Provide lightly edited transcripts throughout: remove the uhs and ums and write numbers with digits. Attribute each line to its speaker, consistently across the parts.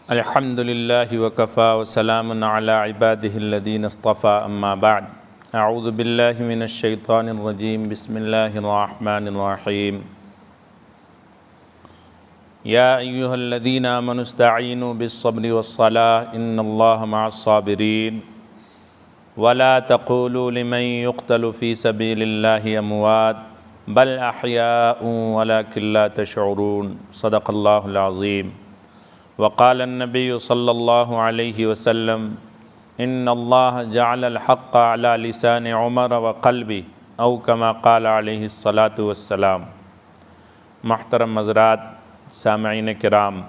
Speaker 1: الحمد للہ وکفی وسلام علی عبادہ الذین اصطفی اما بعد اعوذ باللہ من الشیطان الرجیم بسم اللہ الرحمن الرحیم یا ایہا الذین آمنوا استعینوا بالصبر والصلاة ان اللہ مع الصابرین ولا تقولوا لمن يقتل في سبیل اللہ اموات بل احیاء ولکن لا تشعرون صدق اللہ العظیم وقال النبی صلی اللہ علیہ وسلم ان اللہ جعل الحق على لسان عمر وقلبه او کما قال علیہ الصلاۃ والسلام۔ محترم حضرات، سامعین کرام،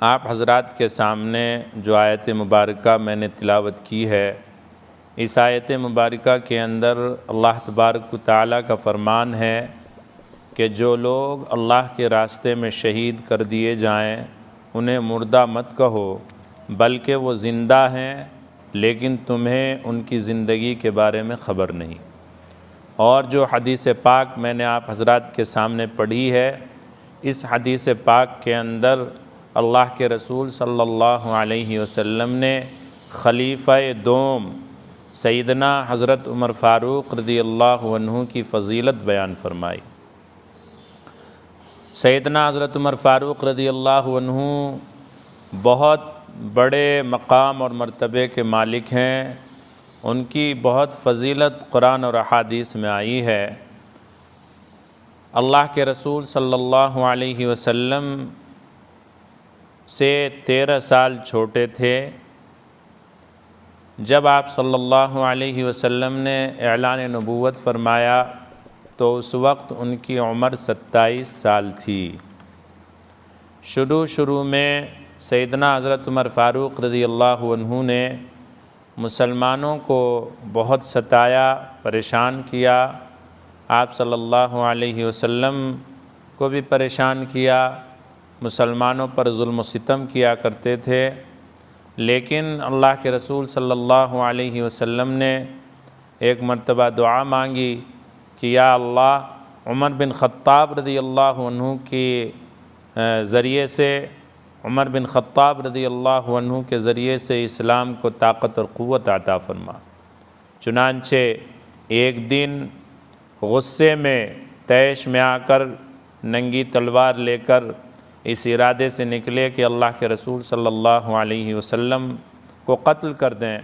Speaker 1: آپ حضرات کے سامنے جو آیت مبارکہ میں نے تلاوت کی ہے، اس آیت مبارکہ کے اندر اللہ تبارک و تعالیٰ کا فرمان ہے کہ جو لوگ اللہ کے راستے میں شہید کر دیے جائیں انہیں مردہ مت کہو، بلکہ وہ زندہ ہیں لیکن تمہیں ان کی زندگی کے بارے میں خبر نہیں۔ اور جو حدیث پاک میں نے آپ حضرات کے سامنے پڑھی ہے، اس حدیث پاک کے اندر اللہ کے رسول صلی اللہ علیہ وسلم نے خلیفہ دوم سیدنا حضرت عمر فاروق رضی اللہ عنہ کی فضیلت بیان فرمائی۔ سیدنا حضرت عمر فاروق رضی اللہ عنہ بہت بڑے مقام اور مرتبے کے مالک ہیں، ان کی بہت فضیلت قرآن اور احادیث میں آئی ہے۔ اللہ کے رسول صلی اللہ علیہ وسلم سے 13 سال چھوٹے تھے جب آپ صلی اللہ علیہ وسلم نے اعلان نبوت فرمایا تو اس وقت ان کی عمر 27 سال تھی۔ شروع میں سیدنا حضرت عمر فاروق رضی اللہ عنہ نے مسلمانوں کو بہت ستایا، پریشان کیا، آپ صلی اللہ علیہ وسلم کو بھی پریشان کیا، مسلمانوں پر ظلم و ستم کیا کرتے تھے۔ لیکن اللہ کے رسول صلی اللہ علیہ وسلم نے ایک مرتبہ دعا مانگی کہ یا اللہ، عمر بن خطاب رضی اللہ عنہ کے ذریعے سے اسلام کو طاقت اور قوت عطا فرما۔ چنانچہ ایک دن غصے میں طیش میں آ کر ننگی تلوار لے کر اس ارادے سے نکلے کہ اللہ کے رسول صلی اللہ علیہ وسلم کو قتل کر دیں۔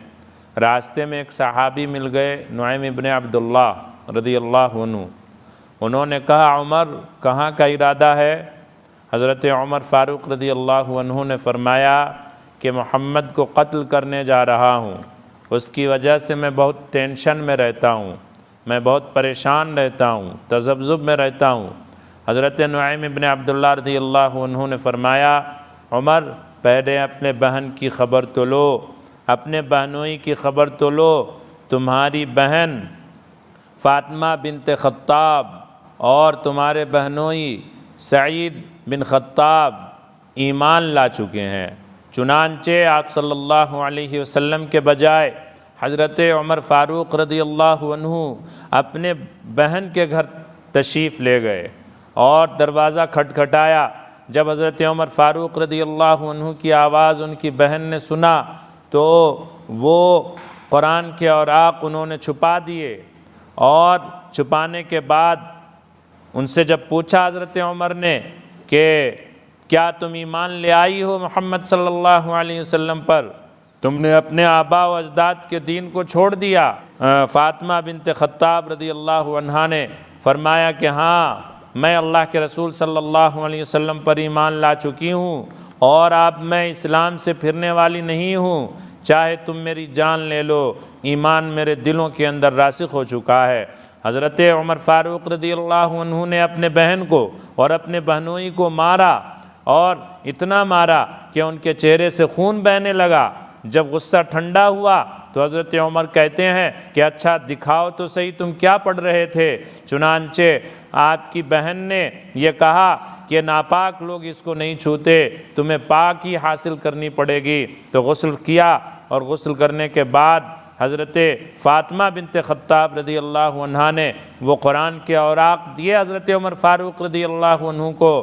Speaker 1: راستے میں ایک صحابی مل گئے، نعیم ابن عبداللہ رضی اللہ عنہ۔ انہوں نے کہا عمر کہاں کا ارادہ ہے؟ حضرت عمر فاروق رضی اللہ عنہ نے فرمایا کہ محمد کو قتل کرنے جا رہا ہوں، اس کی وجہ سے میں بہت ٹینشن میں رہتا ہوں، میں بہت پریشان رہتا ہوں، تذبذب میں رہتا ہوں۔ حضرت نعیم ابن عبداللہ رضی اللہ عنہ نے فرمایا عمر پہلے اپنے بہن کی خبر تو لو، اپنے بہنوئی کی خبر تو لو، تمہاری بہن فاطمہ بنت خطاب اور تمہارے بہنوئی سعید بن خطاب ایمان لا چکے ہیں۔ چنانچہ آپ صلی اللہ علیہ وسلم کے بجائے حضرت عمر فاروق رضی اللہ عنہ اپنے بہن کے گھر تشریف لے گئے اور دروازہ کھٹکھٹایا۔ جب حضرت عمر فاروق رضی اللہ عنہ کی آواز ان کی بہن نے سنا تو وہ قرآن کے اوراق انہوں نے چھپا دیے، اور چھپانے کے بعد ان سے جب پوچھا حضرت عمر نے کہ کیا تم ایمان لے آئی ہو محمد صلی اللہ علیہ وسلم پر، تم نے اپنے آباء و اجداد کے دین کو چھوڑ دیا؟ فاطمہ بنت خطاب رضی اللہ عنہا نے فرمایا کہ ہاں، میں اللہ کے رسول صلی اللہ علیہ وسلم پر ایمان لا چکی ہوں، اور اب میں اسلام سے پھرنے والی نہیں ہوں، چاہے تم میری جان لے لو، ایمان میرے دلوں کے اندر راسخ ہو چکا ہے۔ حضرت عمر فاروق رضی اللہ عنہ نے اپنے بہن کو اور اپنے بہنوئی کو مارا، اور اتنا مارا کہ ان کے چہرے سے خون بہنے لگا۔ جب غصہ ٹھنڈا ہوا تو حضرت عمر کہتے ہیں کہ اچھا دکھاؤ تو صحیح تم کیا پڑھ رہے تھے؟ چنانچہ آپ کی بہن نے یہ کہا کہ ناپاک لوگ اس کو نہیں چھوتے، تمہیں پاک ہی حاصل کرنی پڑے گی۔ تو غسل کیا، اور غسل کرنے کے بعد حضرت فاطمہ بنت خطاب رضی اللہ عنہا نے وہ قرآن کے اوراق دیے حضرت عمر فاروق رضی اللہ عنہ کو،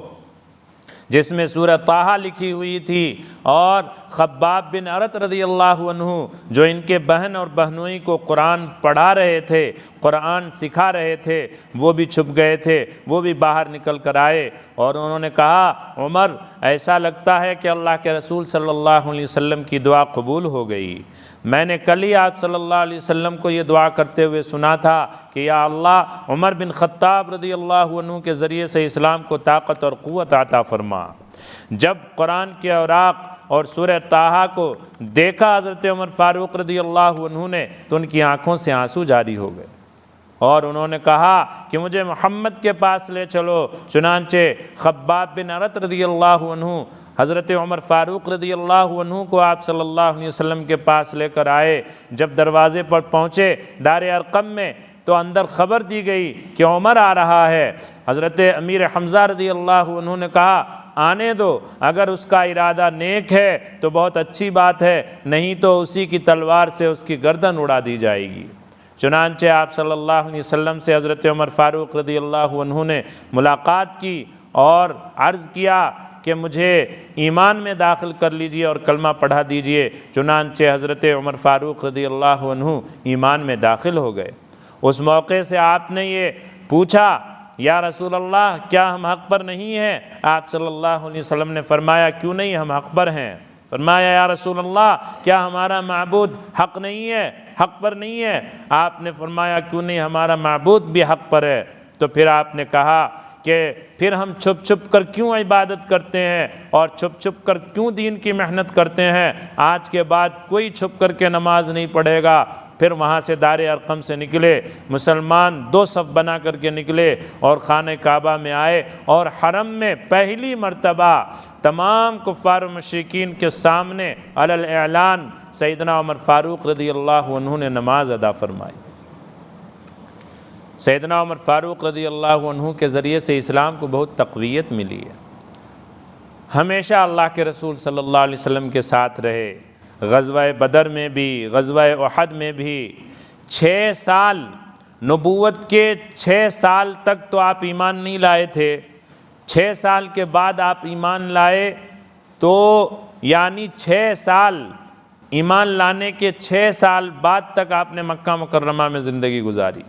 Speaker 1: جس میں سورہ طٰہٰ لکھی ہوئی تھی، اور خباب بن ارت رضی اللہ عنہ جو ان کے بہن اور بہنوئی کو قرآن پڑھا رہے تھے، قرآن سکھا رہے تھے، وہ بھی چھپ گئے تھے، وہ بھی باہر نکل کر آئے اور انہوں نے کہا عمر ایسا لگتا ہے کہ اللہ کے رسول صلی اللہ علیہ وسلم کی دعا قبول ہو گئی، میں نے کل ہی آپ صلی اللہ علیہ وسلم کو یہ دعا کرتے ہوئے سنا تھا کہ یا اللہ عمر بن خطاب رضی اللہ عنہ کے ذریعے سے اسلام کو طاقت اور قوت عطا فرما۔ جب قرآن کے اوراق اور سورہ طٰہٰ کو دیکھا حضرت عمر فاروق رضی اللہ عنہ نے تو ان کی آنکھوں سے آنسو جاری ہو گئے اور انہوں نے کہا کہ مجھے محمد کے پاس لے چلو۔ چنانچہ خباب بن ارت رضی اللہ عنہ حضرت عمر فاروق رضی اللہ عنہ کو آپ صلی اللہ علیہ وسلم کے پاس لے کر آئے۔ جب دروازے پر پہنچے دار ارقم میں تو اندر خبر دی گئی کہ عمر آ رہا ہے۔ حضرت امیر حمزہ رضی اللہ عنہ نے کہا آنے دو، اگر اس کا ارادہ نیک ہے تو بہت اچھی بات ہے، نہیں تو اسی کی تلوار سے اس کی گردن اڑا دی جائے گی۔ چنانچہ آپ صلی اللہ علیہ وسلم سے حضرت عمر فاروق رضی اللہ عنہ نے ملاقات کی اور عرض کیا کہ مجھے ایمان میں داخل کر لیجئے اور کلمہ پڑھا دیجئے۔ چنانچہ حضرت عمر فاروق رضی اللہ عنہ ایمان میں داخل ہو گئے۔ اس موقع سے آپ نے یہ پوچھا یا رسول اللہ کیا ہم حق پر نہیں ہیں؟ آپ صلی اللہ علیہ وسلم نے فرمایا کیوں نہیں، ہم حق پر ہیں۔ فرمایا یا رسول اللہ کیا ہمارا معبود حق نہیں ہے، حق پر نہیں ہے؟ آپ نے فرمایا کیوں نہیں، ہمارا معبود بھی حق پر ہے۔ تو پھر آپ نے کہا کہ پھر ہم چھپ چھپ کر کیوں عبادت کرتے ہیں اور چھپ چھپ کر کیوں دین کی محنت کرتے ہیں؟ آج کے بعد کوئی چھپ کر کے نماز نہیں پڑھے گا۔ پھر وہاں سے دار ارقم سے نکلے، مسلمان 2 صف بنا کر کے نکلے اور خانہ کعبہ میں آئے اور حرم میں پہلی مرتبہ تمام کفار و مشرکین کے سامنے علی الاعلان سیدنا عمر فاروق رضی اللہ عنہ نے نماز ادا فرمائی۔ سیدنا عمر فاروق رضی اللہ عنہ کے ذریعے سے اسلام کو بہت تقویت ملی ہے، ہمیشہ اللہ کے رسول صلی اللہ علیہ وسلم کے ساتھ رہے۔ غزوہ بدر میں بھی، غزوہ احد میں بھی 6 سال، نبوت کے 6 سال تک تو آپ ایمان نہیں لائے تھے، 6 سال کے بعد آپ ایمان لائے، تو یعنی 6 سال ایمان لانے کے 6 سال بعد تک آپ نے مکہ مکرمہ میں زندگی گزاری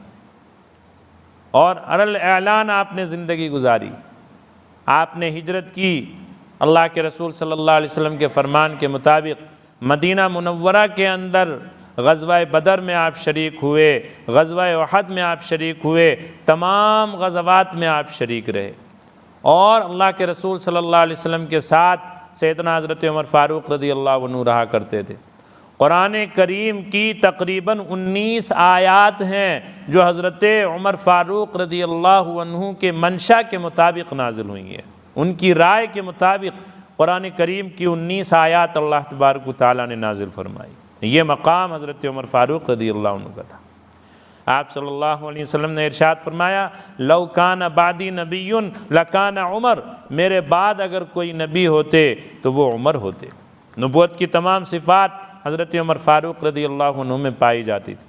Speaker 1: اور علی الاعلان آپ نے زندگی گزاری۔ آپ نے ہجرت کی، اللہ کے رسول صلی اللہ علیہ وسلم کے فرمان کے مطابق مدینہ منورہ کے اندر غزوہ بدر میں آپ شریک ہوئے، غزوہ احد میں آپ شریک ہوئے، تمام غزوات میں آپ شریک رہے اور اللہ کے رسول صلی اللہ علیہ وسلم کے ساتھ سیدنا حضرت عمر فاروق رضی اللہ عنہ رہا کرتے تھے۔ قرآن کریم کی تقریباً 19 آیات ہیں جو حضرت عمر فاروق رضی اللہ عنہ کے منشا کے مطابق نازل ہوئی ہیں، ان کی رائے کے مطابق قرآن کریم کی 19 آیات اللہ تبارک و تعالیٰ نے نازل فرمائی۔ یہ مقام حضرت عمر فاروق رضی اللہ عنہ کا تھا۔ آپ صلی اللہ علیہ وسلم نے ارشاد فرمایا لو کان بعدی نبی لکان عمر، میرے بعد اگر کوئی نبی ہوتے تو وہ عمر ہوتے۔ نبوت کی تمام صفات حضرت عمر فاروق رضی اللہ عنہ میں پائی جاتی تھی۔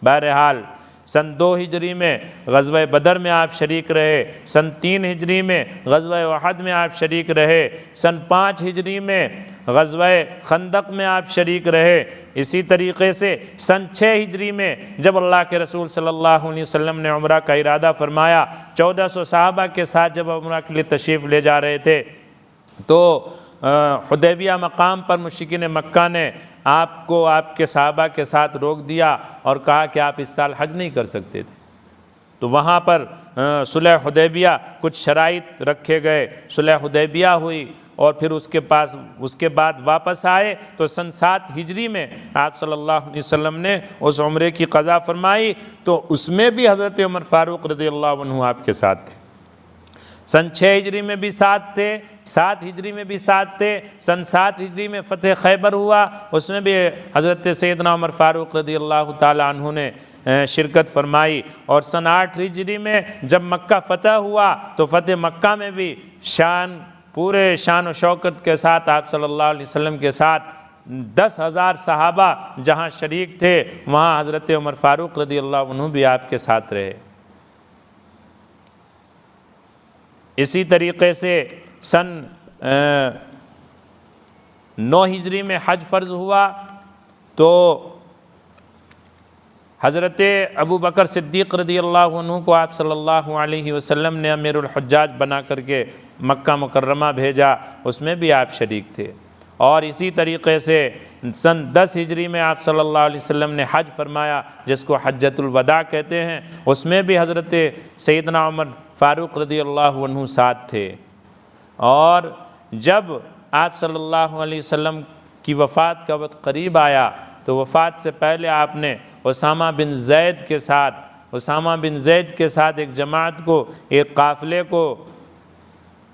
Speaker 1: بہرحال سن 2 ہجری میں غزوہ بدر میں آپ شریک رہے، سن 3 ہجری میں غزوہ احد میں آپ شریک رہے، سن 5 ہجری میں غزوہ خندق میں آپ شریک رہے، اسی طریقے سے سن 6 ہجری میں جب اللہ کے رسول صلی اللہ علیہ وسلم نے عمرہ کا ارادہ فرمایا، 1400 صحابہ کے ساتھ جب عمرہ کے لیے تشریف لے جا رہے تھے تو حدیبیہ مقام پر مشرکین مکہ نے آپ کو آپ کے صحابہ کے ساتھ روک دیا اور کہا کہ آپ اس سال حج نہیں کر سکتے تھے۔ تو وہاں پر صلح حدیبیہ کچھ شرائط رکھے گئے، صلح حدیبیہ ہوئی اور پھر اس کے بعد واپس آئے تو سن 7 ہجری میں آپ صلی اللہ علیہ وسلم نے اس عمرے کی قضا فرمائی، تو اس میں بھی حضرت عمر فاروق رضی اللہ عنہ آپ کے ساتھ تھے۔ سن 6 ہجری میں بھی ساتھ تھے، 7 ہجری میں بھی ساتھ تھے، سن 7 ہجری میں فتح خیبر ہوا، اس میں بھی حضرت سیدنا عمر فاروق رضی اللہ تعالی عنہ نے شرکت فرمائی، اور سن 8 ہجری میں جب مکہ فتح ہوا تو فتح مکہ میں بھی پورے شان و شوکت کے ساتھ آپ صلی اللہ علیہ وسلم کے ساتھ 10,000 صحابہ جہاں شریک تھے وہاں حضرت عمر فاروق رضی اللہ عنہ بھی آپ کے ساتھ رہے۔ اسی طریقے سے سن 9 ہجری میں حج فرض ہوا تو حضرت ابو بکر صدیق رضی اللہ عنہ کو آپ صلی اللہ علیہ وسلم نے امیر الحجاج بنا کر کے مکہ مکرمہ بھیجا، اس میں بھی آپ شریک تھے۔ اور اسی طریقے سے سن 10 ہجری میں آپ صلی اللہ علیہ وسلم نے حج فرمایا، جس کو حجۃ الوداع کہتے ہیں، اس میں بھی حضرت سیدنا عمر فاروق رضی اللہ عنہ ساتھ تھے۔ اور جب آپ صلی اللہ علیہ وسلم کی وفات کا وقت قریب آیا تو وفات سے پہلے آپ نے اسامہ بن زید کے ساتھ ایک جماعت کو، ایک قافلے کو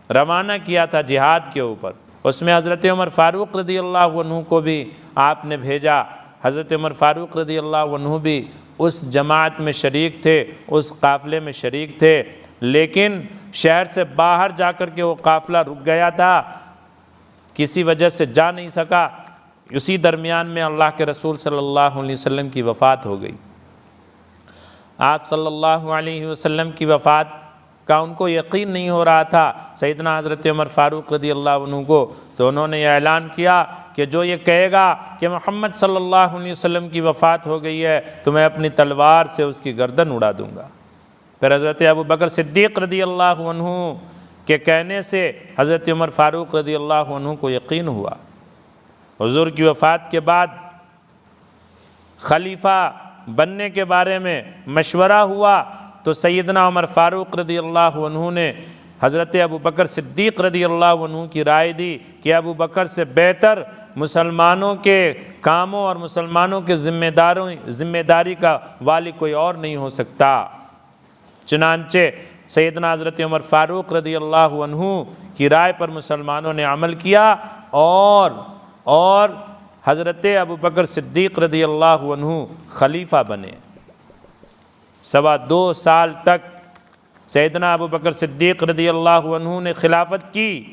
Speaker 1: روانہ کیا تھا جہاد کے اوپر۔ اس میں حضرت عمر فاروق رضی اللہ عنہ کو بھی آپ نے بھیجا۔ حضرت عمر فاروق رضی اللہ عنہ بھی اس جماعت میں شریک تھے، اس قافلے میں شریک تھے، لیکن شہر سے باہر جا کر کے وہ قافلہ رک گیا تھا، کسی وجہ سے جا نہیں سکا۔ اسی درمیان میں اللہ کے رسول صلی اللہ علیہ وسلم کی وفات ہو گئی۔ آپ صلی اللہ علیہ وسلم کی وفات کا ان کو یقین نہیں ہو رہا تھا سیدنا حضرت عمر فاروق رضی اللہ عنہ کو، تو انہوں نے یہ اعلان کیا کہ جو یہ کہے گا کہ محمد صلی اللہ علیہ وسلم کی وفات ہو گئی ہے تو میں اپنی تلوار سے اس کی گردن اڑا دوں گا۔ پھر حضرت ابو بکر صدیق رضی اللہ عنہ کے کہنے سے حضرت عمر فاروق رضی اللہ عنہ کو یقین ہوا۔ حضور کی وفات کے بعد خلیفہ بننے کے بارے میں مشورہ ہوا تو سیدنا عمر فاروق رضی اللہ عنہ نے حضرت ابو بکر صدیق رضی اللہ عنہ کی رائے دی کہ ابو بکر سے بہتر مسلمانوں کے کاموں اور مسلمانوں کے ذمہ داری کا والی کوئی اور نہیں ہو سکتا۔ چنانچہ سیدنا حضرت عمر فاروق رضی اللہ عنہ کی رائے پر مسلمانوں نے عمل کیا اور حضرت ابو بکر صدیق رضی اللہ عنہ خلیفہ بنے۔ 2.25 سال تک سیدنا ابو بکر صدیق رضی اللہ عنہ نے خلافت کی،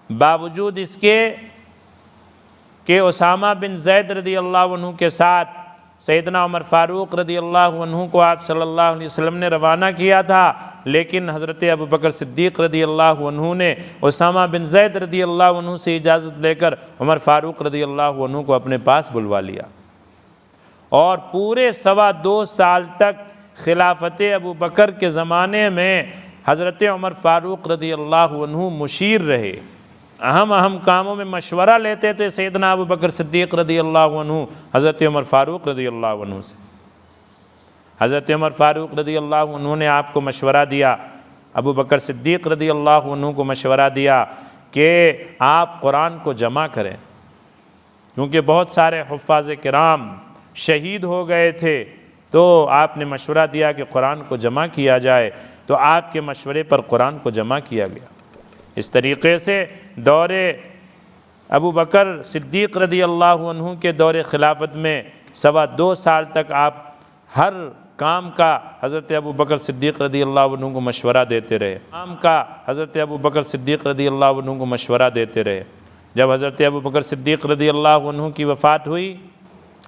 Speaker 1: باوجود اس کے کہ اسامہ بن زید رضی اللہ عنہ کے ساتھ سیدنا عمر فاروق رضی اللہ عنہ کو آپ صلی اللہ علیہ وسلم نے روانہ کیا تھا، لیکن حضرت ابو بکر صدیق رضی اللہ عنہ نے اسامہ بن زید رضی اللہ عنہ سے اجازت لے کر عمر فاروق رضی اللہ عنہ کو اپنے پاس بلوا لیا، اور پورے 2.25 سال تک خلافت ابو بکر کے زمانے میں حضرت عمر فاروق رضی اللہ عنہ مشیر رہے، اہم کاموں میں مشورہ لیتے تھے سیدنا ابو بکر صدیق رضی اللہ عنہ حضرت عمر فاروق رضی اللہ عنہ سے۔ حضرت عمر فاروق رضی اللہ عنہ نے آپ کو مشورہ دیا، ابو بکر صدیق رضی اللہ عنہ کو مشورہ دیا کہ آپ قرآن کو جمع کریں، کیونکہ بہت سارے حفاظ کرام شہید ہو گئے تھے، تو آپ نے مشورہ دیا کہ قرآن کو جمع کیا جائے، تو آپ کے مشورے پر قرآن کو جمع کیا گیا۔ اس طریقے سے دور ابو بکر صدیق رضی اللہ عنہ کے دور خلافت میں 2.25 سال تک آپ ہر کام کا حضرت ابو بکر صدیق رضی اللہ عنہ کو مشورہ دیتے رہے، حضرت ابو بکر صدیق رضی اللہ عنہ کو مشورہ دیتے رہے۔ جب حضرت ابو بکر صدیق رضی اللہ عنہ کی وفات ہوئی،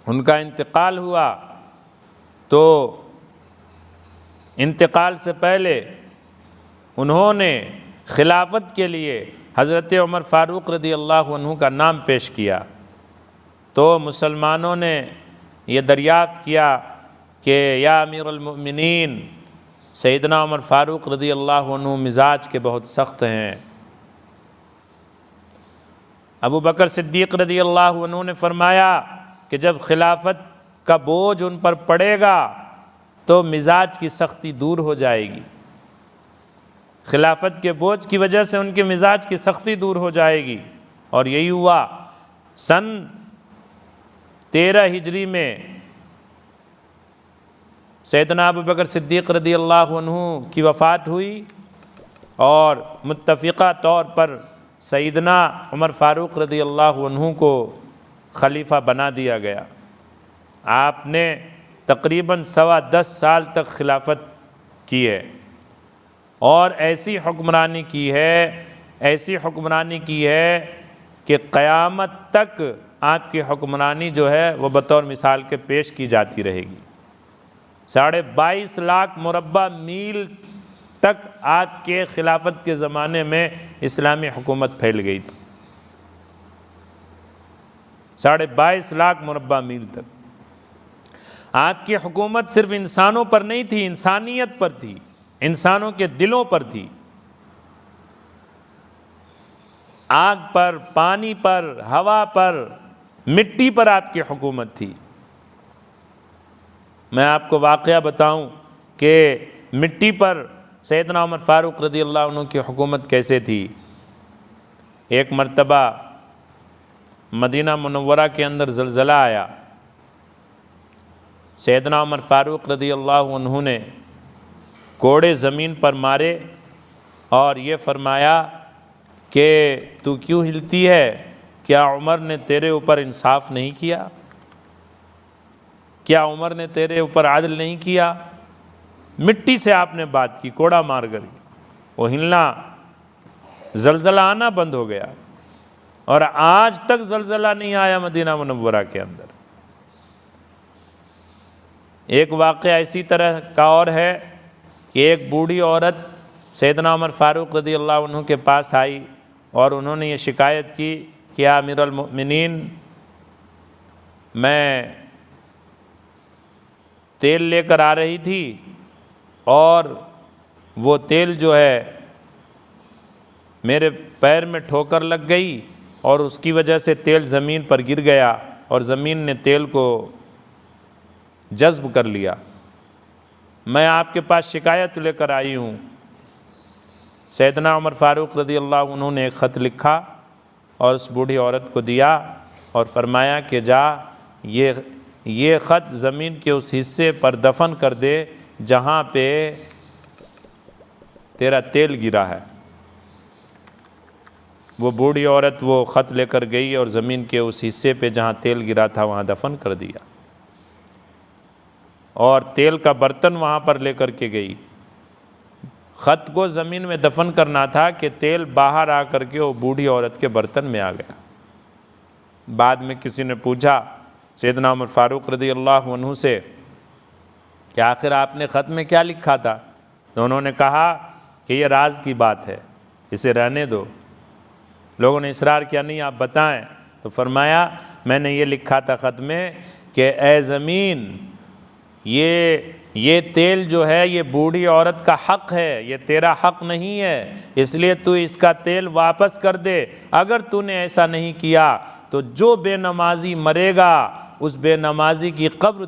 Speaker 1: ان کا انتقال ہوا، تو انتقال سے پہلے انہوں نے خلافت کے لیے حضرت عمر فاروق رضی اللہ عنہ کا نام پیش کیا، تو مسلمانوں نے یہ دریافت کیا کہ یا امیر المؤمنین، سیدنا عمر فاروق رضی اللہ عنہ مزاج کے بہت سخت ہیں۔ ابو بکر صدیق رضی اللہ عنہ نے فرمایا کہ جب خلافت کا بوجھ ان پر پڑے گا تو مزاج کی سختی دور ہو جائے گی، خلافت کے بوجھ کی وجہ سے ان کے مزاج کی سختی دور ہو جائے گی۔ اور یہی ہوا، سن 13 ہجری میں سیدنا ابو بکر صدیق رضی اللہ عنہ کی وفات ہوئی، اور متفقہ طور پر سیدنا عمر فاروق رضی اللہ عنہ کو خلیفہ بنا دیا گیا۔ آپ نے تقریباً 10.25 سال تک خلافت کی ہے، اور ایسی حکمرانی کی ہے کہ قیامت تک آپ کی حکمرانی جو ہے وہ بطور مثال کے پیش کی جاتی رہے گی۔ 22.5 لاکھ مربع میل تک آپ کے خلافت کے زمانے میں اسلامی حکومت پھیل گئی تھی، 22.5 لاکھ مربع میل تک۔ آپ کی حکومت صرف انسانوں پر نہیں تھی، انسانیت پر تھی، انسانوں کے دلوں پر تھی، آگ پر، پانی پر، ہوا پر، مٹی پر آپ کی حکومت تھی۔ میں آپ کو واقعہ بتاؤں کہ مٹی پر سیدنا عمر فاروق رضی اللہ عنہ کی حکومت کیسے تھی۔ ایک مرتبہ مدینہ منورہ کے اندر زلزلہ آیا، سیدنا عمر فاروق رضی اللہ عنہ نے کوڑے زمین پر مارے اور یہ فرمایا کہ تو کیوں ہلتی ہے؟ کیا عمر نے تیرے اوپر انصاف نہیں کیا؟ کیا عمر نے تیرے اوپر عدل نہیں کیا؟ مٹی سے آپ نے بات کی، کوڑا مار کر، وہ ہلنا، زلزلہ آنا بند ہو گیا، اور آج تک زلزلہ نہیں آیا مدینہ منورہ کے اندر۔ ایک واقعہ اسی طرح کا اور ہے کہ ایک بوڑھی عورت سیدنا عمر فاروق رضی اللہ عنہ کے پاس آئی اور انہوں نے یہ شکایت کی کہ یا امیر المؤمنین، میں تیل لے کر آ رہی تھی اور وہ تیل جو ہے میرے پیر میں ٹھوکر لگ گئی اور اس کی وجہ سے تیل زمین پر گر گیا اور زمین نے تیل کو جذب کر لیا، میں آپ کے پاس شکایت لے کر آئی ہوں۔ سیدنا عمر فاروق رضی اللہ عنہ نے ایک خط لکھا اور اس بوڑھی عورت کو دیا اور فرمایا کہ جا یہ خط زمین کے اس حصے پر دفن کر دے جہاں پہ تیرا تیل گرا ہے۔ وہ بوڑھی عورت وہ خط لے کر گئی اور زمین کے اس حصے پہ جہاں تیل گرا تھا وہاں دفن کر دیا، اور تیل کا برتن وہاں پر لے کر کے گئی۔ خط کو زمین میں دفن کرنا تھا کہ تیل باہر آ کر کے وہ بوڑھی عورت کے برتن میں آ گیا۔ بعد میں کسی نے پوچھا سیدنا عمر فاروق رضی اللہ عنہ سے کہ آخر آپ نے خط میں کیا لکھا تھا؟ تو انہوں نے کہا کہ یہ راز کی بات ہے، اسے رہنے دو۔ لوگوں نے اصرار کیا نہیں آپ بتائیں، تو فرمایا میں نے یہ لکھا تھا خط میں کہ اے زمین، یہ تیل جو ہے یہ بوڑھی عورت کا حق ہے، یہ تیرا حق نہیں ہے، اس لیے تو اس کا تیل واپس کر دے۔ اگر تو نے ایسا نہیں کیا تو جو بے نمازی مرے گا اس بے نمازی کی قبر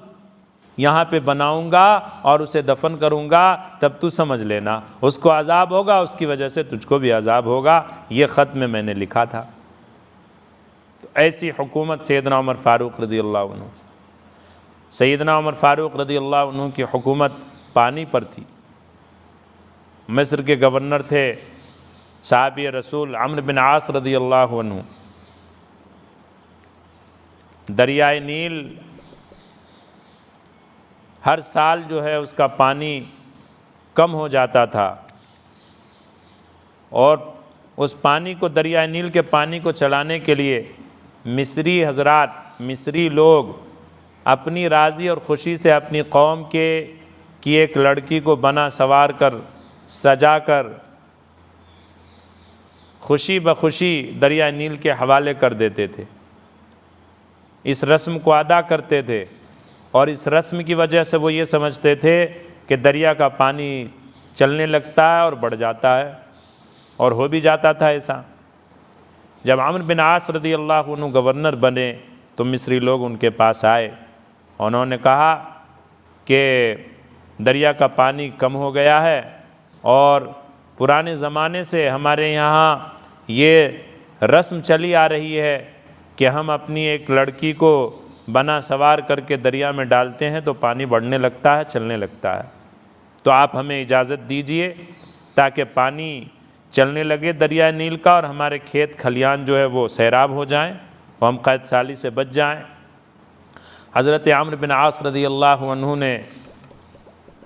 Speaker 1: یہاں پہ بناؤں گا اور اسے دفن کروں گا، تب تو سمجھ لینا اس کو عذاب ہوگا، اس کی وجہ سے تجھ کو بھی عذاب ہوگا۔ یہ خط میں نے لکھا تھا۔ تو ایسی حکومت سیدنا عمر فاروق رضی اللہ عنہ کی۔ سیدنا عمر فاروق رضی اللہ عنہ کی حکومت پانی پر تھی۔ مصر کے گورنر تھے صحابی رسول عمرو بن عاص رضی اللہ عنہ۔ دریائے نیل ہر سال جو ہے اس کا پانی کم ہو جاتا تھا، اور اس پانی کو، دریائے نیل کے پانی کو چلانے کے لیے مصری حضرات، مصری لوگ اپنی راضی اور خوشی سے اپنی قوم کی ایک لڑکی کو بنا سوار کر، سجا کر، خوشی بخوشی دریائے نیل کے حوالے کر دیتے تھے۔ اس رسم کو ادا کرتے تھے، اور اس رسم کی وجہ سے وہ یہ سمجھتے تھے کہ دریا کا پانی چلنے لگتا ہے اور بڑھ جاتا ہے، اور ہو بھی جاتا تھا ایسا۔ جب عمرو بن عاص رضی اللہ عنہ گورنر بنے تو مصری لوگ ان کے پاس آئے، انہوں نے کہا کہ دریا کا پانی کم ہو گیا ہے، اور پرانے زمانے سے ہمارے یہاں یہ رسم چلی آ رہی ہے کہ ہم اپنی ایک لڑکی کو بنا سوار کر کے دریا میں ڈالتے ہیں تو پانی بڑھنے لگتا ہے، چلنے لگتا ہے، تو آپ ہمیں اجازت دیجئے تاکہ پانی چلنے لگے دریائے نیل کا، اور ہمارے کھیت کھلیان جو ہے وہ سیراب ہو جائیں، وہ ہم قحط سالی سے بچ جائیں۔ حضرت عمرو بن عاص رضی اللہ عنہ نے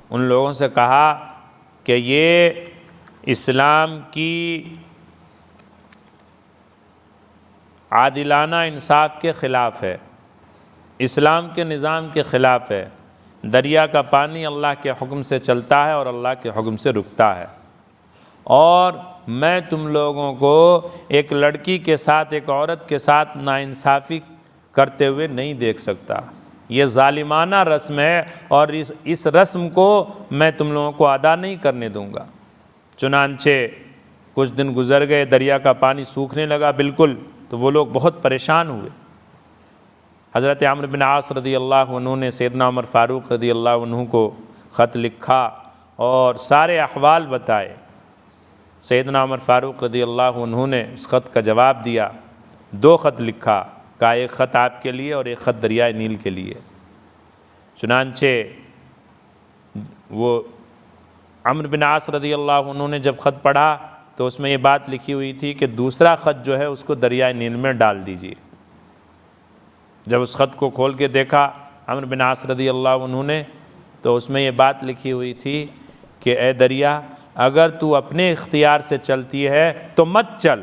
Speaker 1: ان لوگوں سے کہا کہ یہ اسلام کی عادلانہ انصاف کے خلاف ہے، اسلام کے نظام کے خلاف ہے، دریا کا پانی اللہ کے حکم سے چلتا ہے اور اللہ کے حکم سے رکتا ہے، اور میں تم لوگوں کو ایک لڑکی کے ساتھ، ایک عورت کے ساتھ ناانصافی کرتے ہوئے نہیں دیکھ سکتا۔ یہ ظالمانہ رسم ہے اور اس رسم کو میں تم لوگوں کو ادا نہیں کرنے دوں گا۔ چنانچہ کچھ دن گزر گئے، دریا کا پانی سوکھنے لگا بالکل، تو وہ لوگ بہت پریشان ہوئے۔ حضرت عمرو بن عاص رضی اللہ عنہ نے سیدنا عمر فاروق رضی اللہ عنہ کو خط لکھا اور سارے احوال بتائے۔ سیدنا عمر فاروق رضی اللہ عنہ نے اس خط کا جواب دیا، 2 خط لکھا، کہا ایک خط آپ کے لیے اور ایک خط دریائے نیل کے لیے۔ چنانچہ وہ عمرو بن عاص رضی اللہ عنہ نے جب خط پڑھا تو اس میں یہ بات لکھی ہوئی تھی کہ دوسرا خط جو ہے اس کو دریائے نیل میں ڈال دیجیے۔ جب اس خط کو کھول کے دیکھا عمرو بن عاص رضی اللہ عنہ نے، تو اس میں یہ بات لکھی ہوئی تھی کہ اے دریا، اگر تو اپنے اختیار سے چلتی ہے تو مت چل،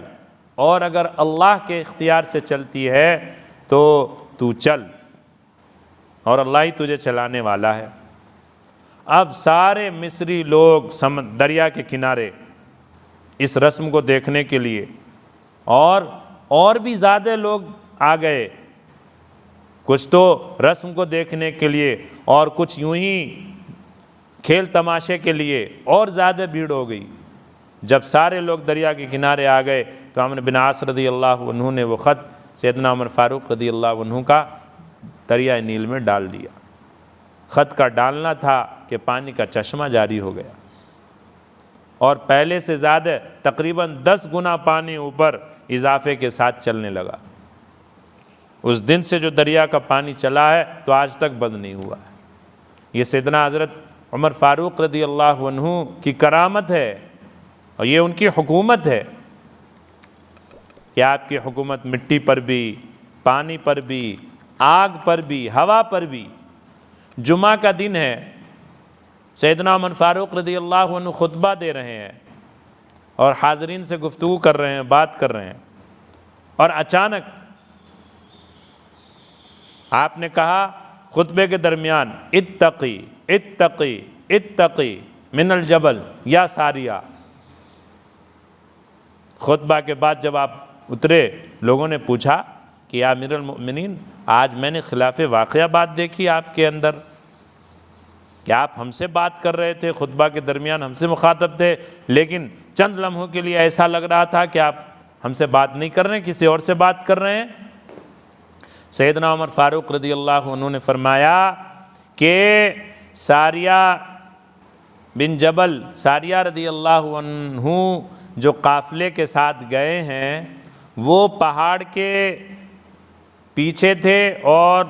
Speaker 1: اور اگر اللہ کے اختیار سے چلتی ہے تو چل، اور اللہ ہی تجھے چلانے والا ہے۔ اب سارے مصری لوگ دریا کے کنارے اس رسم کو دیکھنے کے لیے، اور بھی زیادہ لوگ آ گئے، کچھ تو رسم کو دیکھنے کے لیے اور کچھ یوں ہی کھیل تماشے کے لیے، اور زیادہ بھیڑ ہو گئی۔ جب سارے لوگ دریا کے کنارے آ گئے تو عمرو بن عاص رضی اللہ عنہ نے وہ خط سیدنا عمر فاروق رضی اللہ عنہ کا دریائے نیل میں ڈال دیا۔ خط کا ڈالنا تھا کہ پانی کا چشمہ جاری ہو گیا، اور پہلے سے زیادہ تقریباً 10 گنا پانی اوپر اضافے کے ساتھ چلنے لگا۔ اس دن سے جو دریا کا پانی چلا ہے تو آج تک بند نہیں ہوا ہے۔ یہ سیدنا حضرت عمر فاروق رضی اللہ عنہ کی کرامت ہے، اور یہ ان کی حکومت ہے کہ آپ کی حکومت مٹی پر بھی، پانی پر بھی، آگ پر بھی، ہوا پر بھی۔ جمعہ کا دن ہے، سیدنا عمر فاروق رضی اللہ عنہ خطبہ دے رہے ہیں اور حاضرین سے گفتگو کر رہے ہیں، بات کر رہے ہیں، اور اچانک آپ نے کہا خطبے کے درمیان، اتقی اتقی اتقی من الجبل یا ساریہ۔ خطبہ کے بعد جب آپ اترے، لوگوں نے پوچھا کہ یا امیر المؤمنین، آج میں نے خلاف واقعہ بات دیکھی آپ کے اندر، کہ آپ ہم سے بات کر رہے تھے، خطبہ کے درمیان ہم سے مخاطب تھے، لیکن چند لمحوں کے لیے ایسا لگ رہا تھا کہ آپ ہم سے بات نہیں کر رہے ہیں، کسی اور سے بات کر رہے ہیں۔ سیدنا عمر فاروق رضی اللہ عنہ نے فرمایا کہ ساریہ بن جبل، ساریہ رضی اللہ عنہ جو قافلے کے ساتھ گئے ہیں، وہ پہاڑ کے پیچھے تھے، اور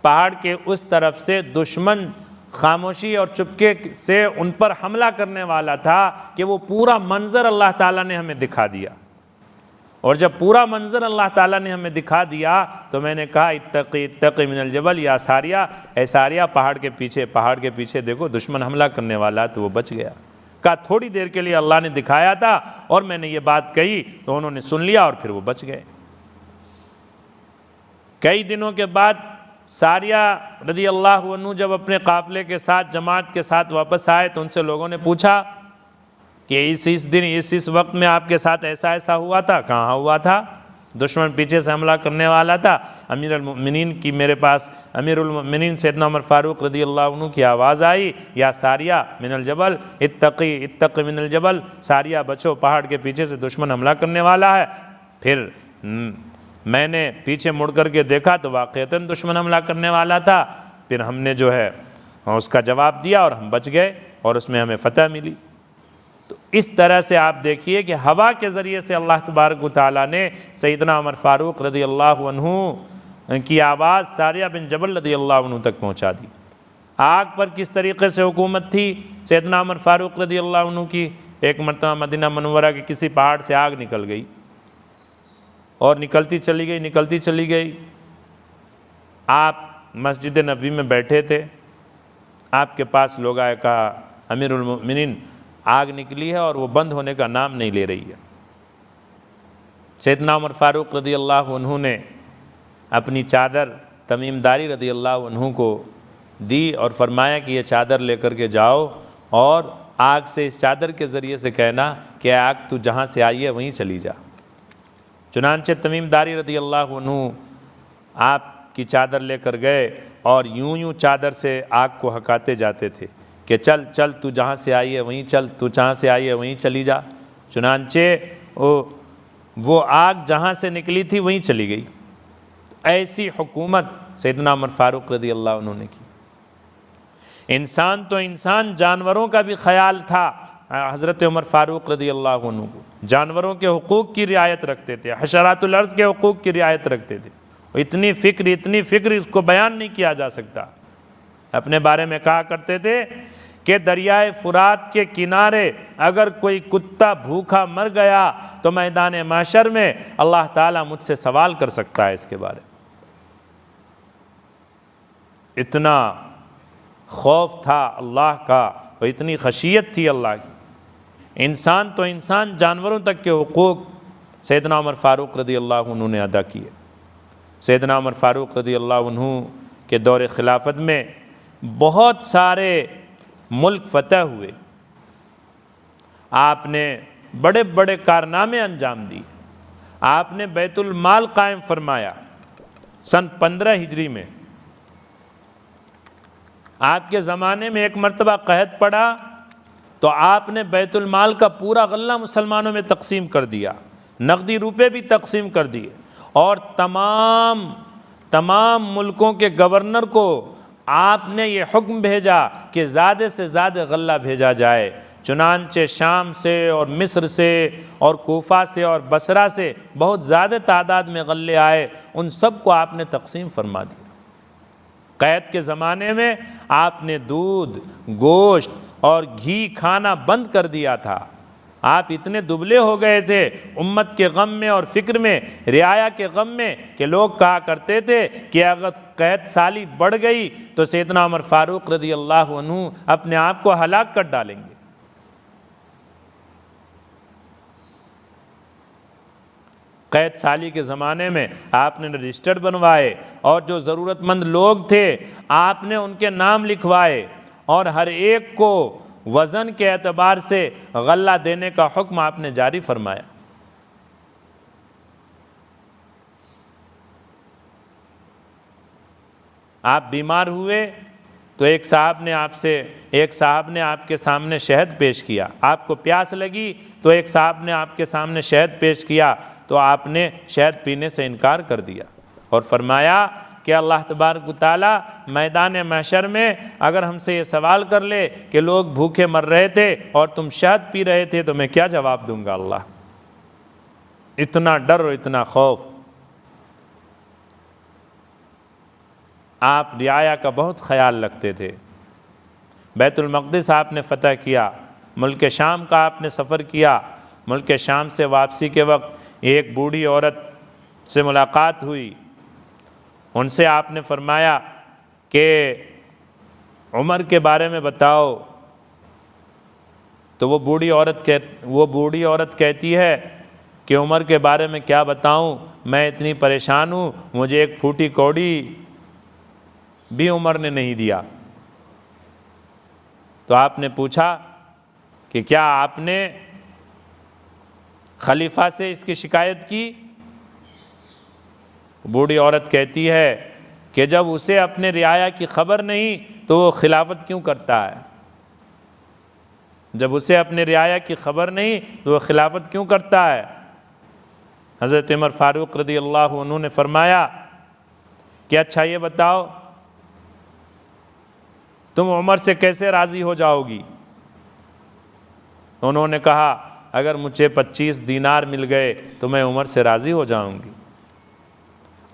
Speaker 1: پہاڑ کے اس طرف سے دشمن خاموشی اور چپکے سے ان پر حملہ کرنے والا تھا، کہ وہ پورا منظر اللہ تعالیٰ نے ہمیں دکھا دیا۔ اور جب پورا منظر اللہ تعالیٰ نے ہمیں دکھا دیا تو میں نے کہا اتقی اتقی من الجبل یا ساریہ، اے ساریہ پہاڑ کے پیچھے دیکھو دشمن حملہ کرنے والا، تو وہ بچ گیا۔ کہا تھوڑی دیر کے لیے اللہ نے دکھایا تھا اور میں نے یہ بات کہی تو انہوں نے سن لیا اور پھر وہ بچ گئے۔ کئی دنوں کے بعد ساریہ رضی اللہ عنہ جب اپنے قافلے کے ساتھ، جماعت کے ساتھ واپس آئے تو ان سے لوگوں نے پوچھا کہ اس دن اس وقت میں آپ کے ساتھ ایسا ہوا تھا؟ کہاں ہوا تھا؟ دشمن پیچھے سے حملہ کرنے والا تھا، امیر المؤمنین کی میرے پاس امیر المؤمنین سیدنا عمر فاروق رضی اللہ عنہ کی آواز آئی، یا ساریہ من الجبل اتقی اتقی من الجبل، ساریہ بچو پہاڑ کے پیچھے سے دشمن حملہ کرنے والا ہے۔ پھر میں نے پیچھے مڑ کر کے دیکھا تو واقعتاً دشمن حملہ کرنے والا تھا، پھر ہم نے جو ہے اس کا جواب دیا اور ہم بچ گئے اور اس میں ہمیں فتح ملی۔ تو اس طرح سے آپ دیکھیے کہ ہوا کے ذریعے سے اللہ تبارک و تعالیٰ نے سیدنا عمر فاروق رضی اللہ عنہ کی آواز ساریہ بن جبل رضی اللہ عنہ تک پہنچا دی۔ آگ پر کس طریقے سے حکومت تھی سیدنا عمر فاروق رضی اللہ عنہ کی؟ ایک مرتبہ مدینہ منورہ کے کسی پہاڑ سے آگ نکل گئی اور نکلتی چلی گئی۔ آپ مسجد نبوی میں بیٹھے تھے، آپ کے پاس لوگ آئے، کہا امیر المؤمنین آگ نکلی ہے اور وہ بند ہونے کا نام نہیں لے رہی ہے۔ سیدنا عمر فاروق رضی اللہ عنہ نے اپنی چادر تمیم داری رضی اللہ عنہ کو دی اور فرمایا کہ یہ چادر لے کر کے جاؤ اور آگ سے اس چادر کے ذریعے سے کہنا کہ آگ تو جہاں سے آئی ہے وہیں چلی جا۔ چنانچہ تمیم داری رضی اللہ عنہ آپ کی چادر لے کر گئے اور یوں یوں چادر سے آگ کو ہکاتے جاتے تھے کہ چل چل تو جہاں سے آئی ہے وہیں چل، تو جہاں سے آئی ہے وہیں چلی جا۔ چنانچہ وہ آگ جہاں سے نکلی تھی وہیں چلی گئی۔ ایسی حکومت سیدنا عمر فاروق رضی اللہ عنہ نے کی۔ انسان تو انسان، جانوروں کا بھی خیال تھا حضرت عمر فاروق رضی اللہ عنہ کو۔ جانوروں کے حقوق کی رعایت رکھتے تھے، حشرات الارض کے حقوق کی رعایت رکھتے تھے۔ اتنی فکر اس کو بیان نہیں کیا جا سکتا۔ اپنے بارے میں کہا کرتے تھے کہ دریائے فرات کے کنارے اگر کوئی کتا بھوکا مر گیا تو میدان محشر میں اللہ تعالیٰ مجھ سے سوال کر سکتا ہے اس کے بارے میں۔ اتنا خوف تھا اللہ کا اور اتنی خشیت تھی اللہ کی۔ انسان تو انسان، جانوروں تک کے حقوق سیدنا عمر فاروق رضی اللہ عنہ نے ادا کیے۔ سیدنا عمر فاروق رضی اللہ عنہ کے دور خلافت میں بہت سارے ملک فتح ہوئے، آپ نے بڑے بڑے کارنامے انجام دیے۔ آپ نے بیت المال قائم فرمایا سن 15 ہجری میں۔ آپ کے زمانے میں ایک مرتبہ قحط پڑا تو آپ نے بیت المال کا پورا غلہ مسلمانوں میں تقسیم کر دیا، نقدی روپے بھی تقسیم کر دیے، اور تمام ملکوں کے گورنر کو آپ نے یہ حکم بھیجا کہ زیادہ سے زیادہ غلہ بھیجا جائے۔ چنانچہ شام سے اور مصر سے اور کوفہ سے اور بصرہ سے بہت زیادہ تعداد میں غلے آئے، ان سب کو آپ نے تقسیم فرما دیا۔ قحط کے زمانے میں آپ نے دودھ، گوشت اور گھی کھانا بند کر دیا تھا۔ آپ اتنے دبلے ہو گئے تھے امت کے غم میں اور فکر میں، رعایا کے غم میں، کہ لوگ کہا کرتے تھے کہ اگر قحط سالی بڑھ گئی تو سیدنا عمر فاروق رضی اللہ عنہ اپنے آپ کو ہلاک کر ڈالیں گے۔ قحط سالی کے زمانے میں آپ نے رجسٹر بنوائے اور جو ضرورت مند لوگ تھے آپ نے ان کے نام لکھوائے اور ہر ایک کو وزن کے اعتبار سے غلہ دینے کا حکم آپ نے جاری فرمایا۔ آپ بیمار ہوئے تو ایک صاحب نے آپ کے سامنے شہد پیش کیا۔ آپ کو پیاس لگی تو ایک صاحب نے آپ کے سامنے شہد پیش کیا تو آپ نے شہد پینے سے انکار کر دیا اور فرمایا کہ اللہ تبارک و تعالیٰ میدان محشر میں اگر ہم سے یہ سوال کر لے کہ لوگ بھوکے مر رہے تھے اور تم شہد پی رہے تھے تو میں کیا جواب دوں گا اللہ۔ اتنا ڈر اور اتنا خوف۔ آپ رعایا کا بہت خیال رکھتے تھے۔ بیت المقدس آپ نے فتح کیا، ملک شام کا آپ نے سفر کیا۔ ملک شام سے واپسی کے وقت ایک بوڑھی عورت سے ملاقات ہوئی، ان سے آپ نے فرمایا کہ عمر کے بارے میں بتاؤ، تو وہ بوڑھی عورت کہتی ہے کہ عمر کے بارے میں کیا بتاؤں، میں اتنی پریشان ہوں، مجھے ایک پھوٹی کوڑی بھی عمر نے نہیں دیا۔ تو آپ نے پوچھا کہ کیا آپ نے خلیفہ سے اس کی شکایت کی؟ بوڑھی عورت کہتی ہے کہ جب اسے اپنے رعایا کی خبر نہیں تو وہ خلافت کیوں کرتا ہے؟ جب اسے اپنے رعایا کی خبر نہیں تو وہ خلافت کیوں کرتا ہے؟ حضرت عمر فاروق رضی اللہ عنہ نے فرمایا کہ اچھا یہ بتاؤ تم عمر سے کیسے راضی ہو جاؤ گی؟ انہوں نے کہا اگر مجھے 25 دینار مل گئے تو میں عمر سے راضی ہو جاؤں گی۔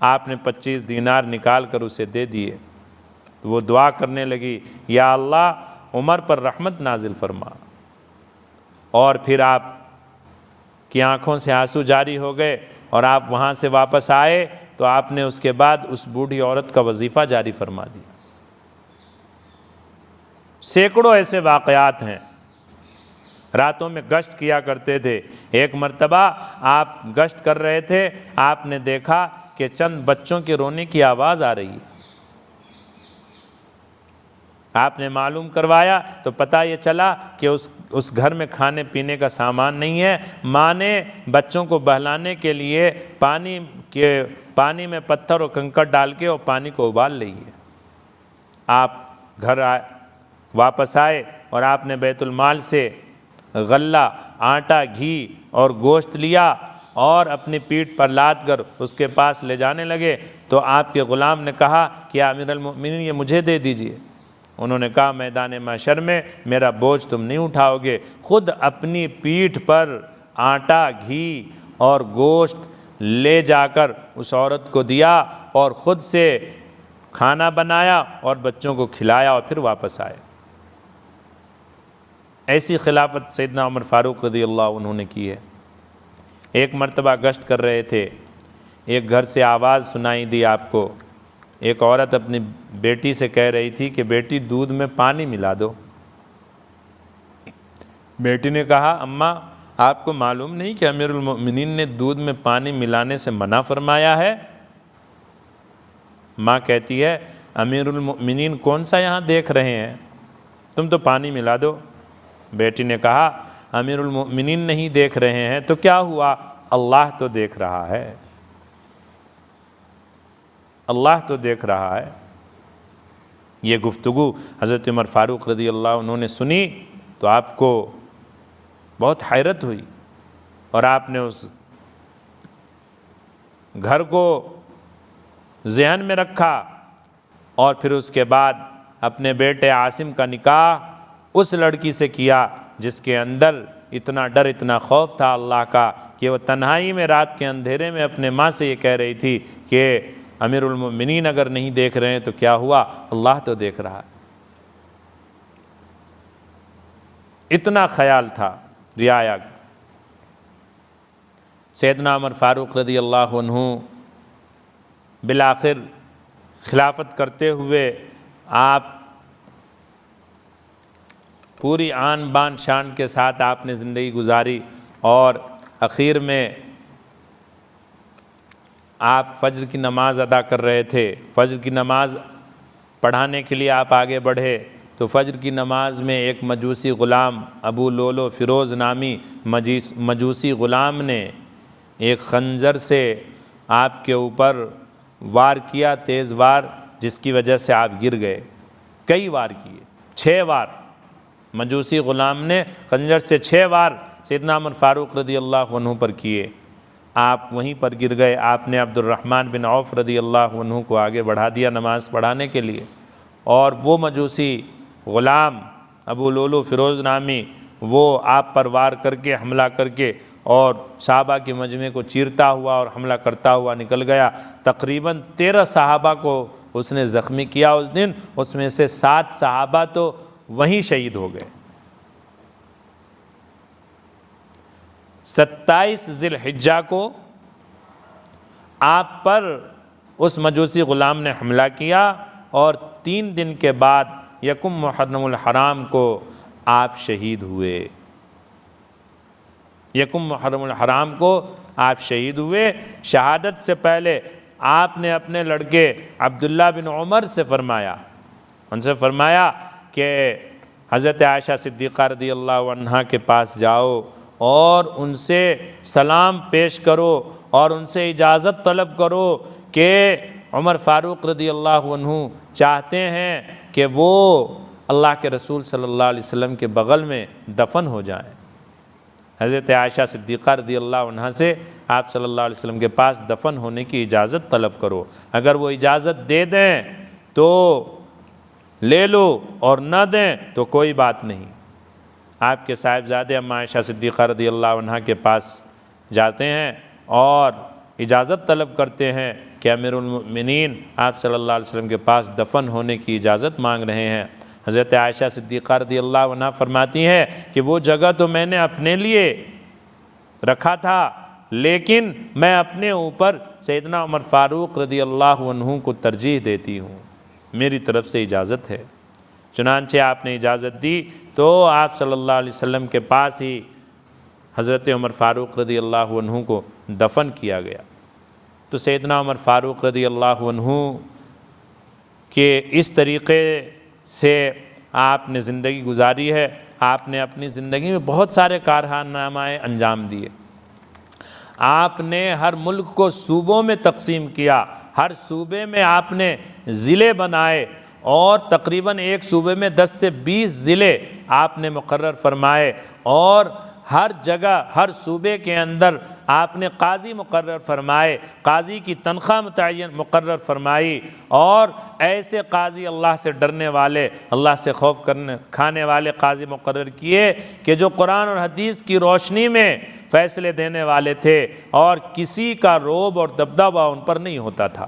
Speaker 1: آپ نے 25 دینار نکال کر اسے دے دیے تو وہ دعا کرنے لگی، یا اللہ عمر پر رحمت نازل فرما۔ اور پھر آپ کی آنکھوں سے آنسو جاری ہو گئے اور آپ وہاں سے واپس آئے تو آپ نے اس کے بعد اس بوڑھی عورت کا وظیفہ جاری فرما دیا۔ سینکڑوں ایسے واقعات ہیں۔ راتوں میں گشت کیا کرتے تھے۔ ایک مرتبہ آپ گشت کر رہے تھے، آپ نے دیکھا کہ چند بچوں کے رونے کی آواز آ رہی ہے۔ آپ نے معلوم کروایا تو پتہ یہ چلا کہ اس گھر میں کھانے پینے کا سامان نہیں ہے۔ ماں نے بچوں کو بہلانے کے لیے پانی میں پتھر اور کنکر ڈال کے اور پانی کو ابال لی ہے۔ آپ گھر واپس آئے اور آپ نے بیت المال سے غلہ، آٹا، گھی اور گوشت لیا اور اپنی پیٹھ پر لاد کر اس کے پاس لے جانے لگے تو آپ کے غلام نے کہا کہ امیر المؤمنین یہ مجھے دے دیجئے۔ انہوں نے کہا میدان محشر میں میرا بوجھ تم نہیں اٹھاؤ گے۔ خود اپنی پیٹھ پر آٹا، گھی اور گوشت لے جا کر اس عورت کو دیا اور خود سے کھانا بنایا اور بچوں کو کھلایا اور پھر واپس آئے۔ ایسی خلافت سیدنا عمر فاروق رضی اللہ عنہ نے کی ہے۔ ایک مرتبہ گشت کر رہے تھے، ایک گھر سے آواز سنائی دی آپ کو، ایک عورت اپنی بیٹی سے کہہ رہی تھی کہ بیٹی دودھ میں پانی ملا دو۔ بیٹی نے کہا اماں آپ کو معلوم نہیں کہ امیر المؤمنین نے دودھ میں پانی ملانے سے منع فرمایا ہے؟ ماں کہتی ہے امیر المؤمنین کون سا یہاں دیکھ رہے ہیں، تم تو پانی ملا دو۔ بیٹی نے کہا امیر المؤمنین نہیں دیکھ رہے ہیں تو کیا ہوا، اللہ تو دیکھ رہا ہے، اللہ تو دیکھ رہا ہے۔ یہ گفتگو حضرت عمر فاروق رضی اللہ عنہ نے سنی تو آپ کو بہت حیرت ہوئی اور آپ نے اس گھر کو ذہن میں رکھا اور پھر اس کے بعد اپنے بیٹے عاصم کا نکاح اس لڑکی سے کیا جس کے اندر اتنا ڈر، اتنا خوف تھا اللہ کا کہ وہ تنہائی میں رات کے اندھیرے میں اپنے ماں سے یہ کہہ رہی تھی کہ امیر المؤمنین اگر نہیں دیکھ رہے ہیں تو کیا ہوا، اللہ تو دیکھ رہا ہے۔ اتنا خیال تھا رعایا کا۔ سیدنا عمر فاروق رضی اللہ عنہ بالآخر خلافت کرتے ہوئے آپ پوری آن بان شان کے ساتھ آپ نے زندگی گزاری اور اخیر میں آپ فجر کی نماز ادا کر رہے تھے۔ فجر کی نماز پڑھانے کے لیے آپ آگے بڑھے تو فجر کی نماز میں ایک مجوسی غلام ابو لولو فیروز نامی مجوسی غلام نے ایک خنجر سے آپ کے اوپر وار کیا، تیز وار، جس کی وجہ سے آپ گر گئے۔ کئی وار کیے، 6 وار مجوسی غلام نے خنجر سے 6 وار سیدنا عمر فاروق رضی اللہ عنہ پر کیے۔ آپ وہیں پر گر گئے۔ آپ نے عبد الرحمن بن عوف رضی اللہ عنہ کو آگے بڑھا دیا نماز پڑھانے کے لیے، اور وہ مجوسی غلام ابو لولو فیروز نامی وہ آپ پر وار کر کے، حملہ کر کے اور صحابہ کے مجمع کو چیرتا ہوا اور حملہ کرتا ہوا نکل گیا۔ تقریباً 13 صحابہ کو اس نے زخمی کیا اس دن، اس میں سے 7 صحابہ تو وہیں شہید ہو گئے۔ 27 ذی الحجہ کو آپ پر اس مجوسی غلام نے حملہ کیا اور 3 دن کے بعد یکم محرم الحرام کو آپ شہید ہوئے۔ یکم محرم الحرام کو آپ شہید ہوئے۔ شہادت سے پہلے آپ نے اپنے لڑکے عبداللہ بن عمر سے فرمایا، ان سے فرمایا کہ حضرت عائشہ صدیقہ رضی اللہ عنہا کے پاس جاؤ اور ان سے سلام پیش کرو اور ان سے اجازت طلب کرو کہ عمر فاروق رضی اللہ عنہ چاہتے ہیں کہ وہ اللہ کے رسول صلی اللہ علیہ وسلم کے بغل میں دفن ہو جائیں۔ حضرت عائشہ صدیقہ رضی اللہ عنہا سے آپ صلی اللہ علیہ وسلم کے پاس دفن ہونے کی اجازت طلب کرو، اگر وہ اجازت دے دیں تو لے لو اور نہ دیں تو کوئی بات نہیں۔ آپ کے صاحبزادے اما عائشہ صدیقہ رضی اللہ عنہا کے پاس جاتے ہیں اور اجازت طلب کرتے ہیں کہ امیر المؤمنین آپ صلی اللہ علیہ وسلم کے پاس دفن ہونے کی اجازت مانگ رہے ہیں۔ حضرت عائشہ صدیقہ رضی اللہ عنہا فرماتی ہیں کہ وہ جگہ تو میں نے اپنے لیے رکھا تھا، لیکن میں اپنے اوپر سیدنا عمر فاروق رضی اللہ عنہ کو ترجیح دیتی ہوں، میری طرف سے اجازت ہے۔ چنانچہ آپ نے اجازت دی تو آپ صلی اللہ علیہ وسلم کے پاس ہی حضرت عمر فاروق رضی اللہ عنہ کو دفن کیا گیا۔ تو سیدنا عمر فاروق رضی اللہ عنہ کے اس طریقے سے آپ نے زندگی گزاری ہے، آپ نے اپنی زندگی میں بہت سارے کارنامے انجام دیے۔ آپ نے ہر ملک کو صوبوں میں تقسیم کیا، ہر صوبے میں آپ نے ضلع بنائے، اور تقریباً ایک صوبے میں 10 سے 20 ضلع آپ نے مقرر فرمائے، اور ہر جگہ ہر صوبے کے اندر آپ نے قاضی مقرر فرمائے، قاضی کی تنخواہ مقرر فرمائی، اور ایسے قاضی اللہ سے ڈرنے والے، اللہ سے خوف کھانے والے قاضی مقرر کیے کہ جو قرآن اور حدیث کی روشنی میں فیصلے دینے والے تھے، اور کسی کا رعب اور دبدبہ ان پر نہیں ہوتا تھا۔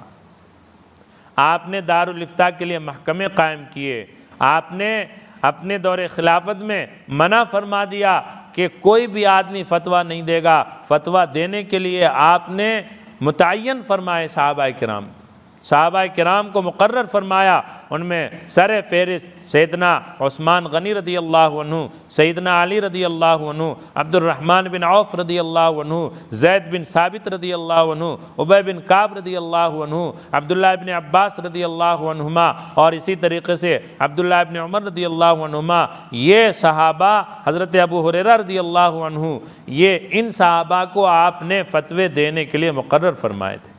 Speaker 1: آپ نے دارالافتاء کے لیے محکمے قائم کیے، آپ نے اپنے دور خلافت میں منع فرما دیا کہ کوئی بھی آدمی فتویٰ نہیں دے گا، فتویٰ دینے کے لیے آپ نے متعین فرمائے صحابہ کرام کو مقرر فرمایا، ان میں سر فہرست سیدنا عثمان غنی رضی اللہ عنہ، سیدنا علی رضی اللہ عنہ، عبد الرحمن بن عوف رضی اللہ عنہ، زید بن ثابت رضی اللہ عنہ، ابی بن کعب رضی اللہ عنہ، عبداللہ بن عباس رضی اللہ عنہما، اور اسی طریقے سے عبداللہ بن عمر رضی اللہ عنہما۔ یہ صحابہ، حضرت ابو ہریرہ رضی اللہ عنہ، ان صحابہ کو آپ نے فتوے دینے کے لیے مقرر فرمائے تھے۔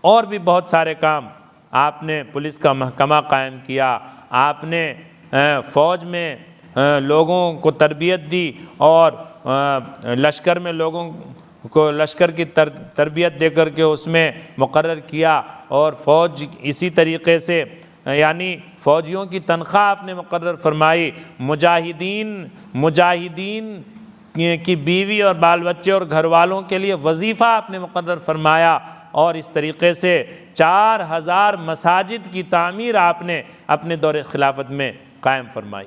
Speaker 1: اور بھی بہت سارے کام آپ نے، پولیس کا محکمہ قائم کیا، آپ نے فوج میں لوگوں کو تربیت دی، اور لشکر میں لوگوں کو لشکر کی تربیت دے کر کے اس میں مقرر کیا، اور فوج اسی طریقے سے یعنی فوجیوں کی تنخواہ آپ نے مقرر فرمائی، مجاہدین کی بیوی اور بال بچے اور گھر والوں کے لیے وظیفہ آپ نے مقرر فرمایا، اور اس طریقے سے 4000 مساجد کی تعمیر آپ نے اپنے دور خلافت میں قائم فرمائی۔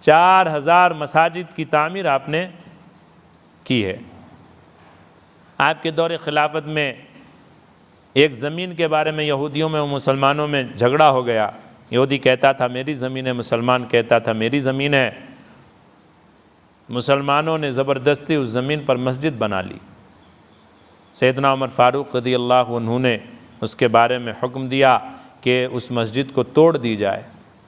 Speaker 1: 4000 مساجد کی تعمیر آپ نے کی ہے۔ آپ کے دور خلافت میں ایک زمین کے بارے میں یہودیوں میں و مسلمانوں میں جھگڑا ہو گیا، یہودی کہتا تھا میری زمین ہے، مسلمان کہتا تھا میری زمین ہے۔ مسلمانوں نے زبردستی اس زمین پر مسجد بنا لی۔ سیدنا عمر فاروق رضی اللہ عنہ نے اس کے بارے میں حکم دیا کہ اس مسجد کو توڑ دی جائے،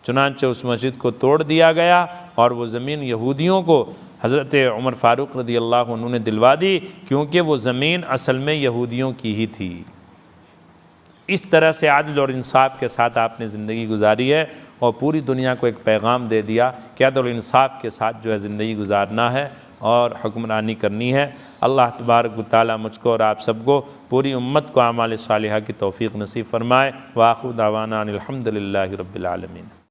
Speaker 1: چنانچہ اس مسجد کو توڑ دیا گیا، اور وہ زمین یہودیوں کو حضرت عمر فاروق رضی اللہ عنہ نے دلوا دی، کیونکہ وہ زمین اصل میں یہودیوں کی ہی تھی۔ اس طرح سے عدل اور انصاف کے ساتھ آپ نے زندگی گزاری ہے، اور پوری دنیا کو ایک پیغام دے دیا کہ عدل اور انصاف کے ساتھ جو ہے زندگی گزارنا ہے اور حکمرانی کرنی ہے۔ اللہ تبارک و تعالیٰ مجھ کو اور آپ سب کو، پوری امت کو اعمال صالحہ کی توفیق نصیب فرمائے۔ وآخر دعوانا ان الحمد للہ رب العالمین۔